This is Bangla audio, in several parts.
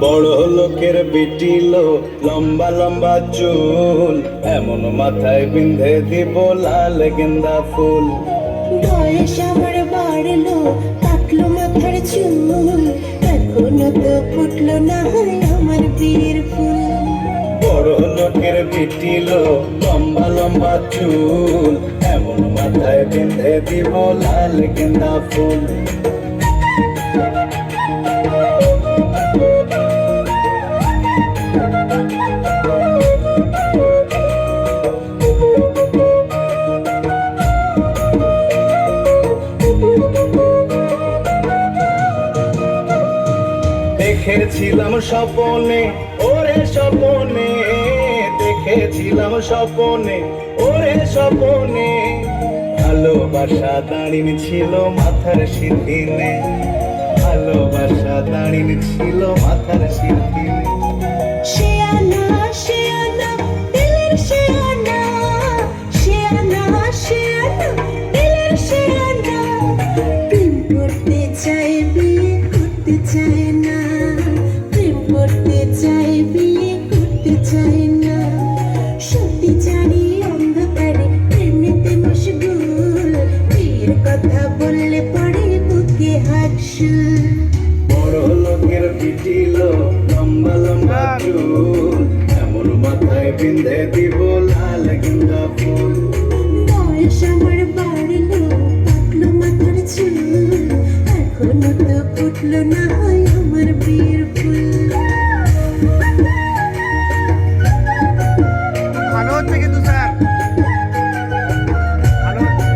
বড় লোকের বিটিলো লম্বা লম্বা চুল, এমন মাথায় বিঁধে দিব লাল গেন্দা ফুল। বয়স আমার বাড়লো, কাটলো মাথার চুল, এখনো তো ফুটলো না হয় আমার বিয়ের ফুল। বড় লোকের বিটিলো লম্বা লম্বা চুল, এমন মাথায় বিঁধে দিব লাল গেন্দা ফুল। দেখেছিলাম স্বপনে ওরে স্বপনে, দেখেছিলাম স্বপনে ওরে স্বপনে, ভালোবাসা দাঁড়িন ছিল মাথার সিঁথিনে, ভালোবাসা দাঁড়িন ছিল মাথার সিঁথিনে। শেয়ানা শেয়ানা দিলের শেয়ানা, শেয়ানা শেয়ানা দিলের শেয়ানা, প্রেম করতে চাই বিয়ে করতে চায় না, প্রেম করতে চাই বিয়ে করতে চায় না। সত্যি জানি অন্ধকারে প্রেমেতে মশগুল, বিয়ের কথা বললে পড়ে বুকে হাসুল। বড় লোকের বিটিলো লম্বা লম্বা চুল, এমন মাথায় বিঁধে দিব লাল গেন্দা ফুল। বয়স আমার বাড়লো, পাকলো মাথার চুল, এখনো তো ফুটলো না হয় আমার বিয়ের ফুল। ভালো হচ্ছে কিন্তু স্যার, ভালো হচ্ছে।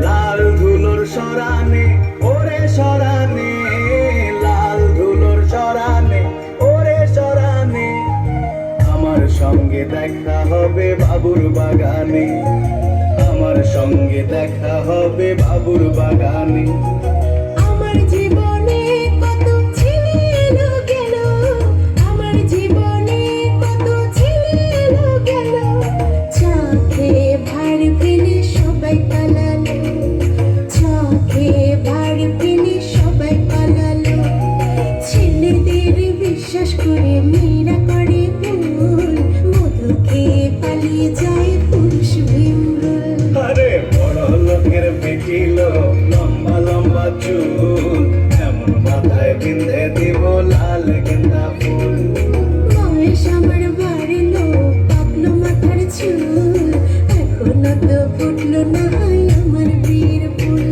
লাল ধুলোর সরানে ওরে সরানে, লাল ধুলোর সরানে ওরে সরানে, আমার সঙ্গে দেখা হবে বাবুর বাগানে, আমার সঙ্গে দেখা হবে বাবুর বাগানে। আমার জীবনে কত ছেলে এলো গেল, আমার জীবনে কত ছেলে এলো গেল, চা খেয়ে ভার ফেলে সবাই পালালো, চা খেয়ে ভার ফেলে সবাই পালালো। ছেলেদের বিশ্বাস করে মেয়েরা করে ভুল, মধু খেয়ে পালিয়ে যায় পুরুষ বিমরুল। আরে বড় লোকের বিটিলো লম্বা লম্বা চুল, এমন মাথায় বিঁধে দিব লাল গেন্দা ফুল। বয়স আমার বাড়লো, পাকলো মাথার চুল, এখনো তো ফুটলো না হয় আমার বিয়ের ফুল।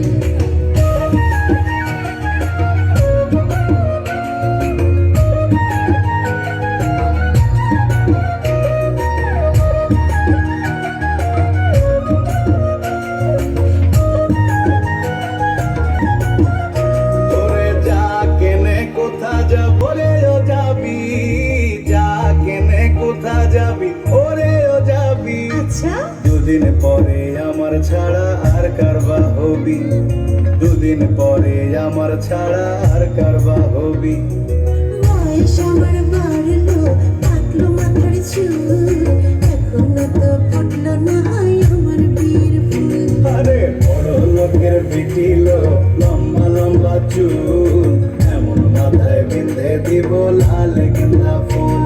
ওরে যা কেনে কোথা যাব রে ও যাবি, যা কেনে কোথা যাবি ওরে ও যাবি। আচ্ছা, দুদিন পরে আমার ছাড়া আর কারবা হবি, দুদিন পরে আমার ছাড়া আর কারবা হবি। বয়স আমার বাড়লো, পাকলো মাথার চুল, এখনো তো ফুটলো না হয় আমার বিয়ের ফুল। আরে বড় লোকের বিটিলো লম্বা লম্বা চুল, এমন মাথায় বিঁধে দিব লাল গেন্দা ফুল।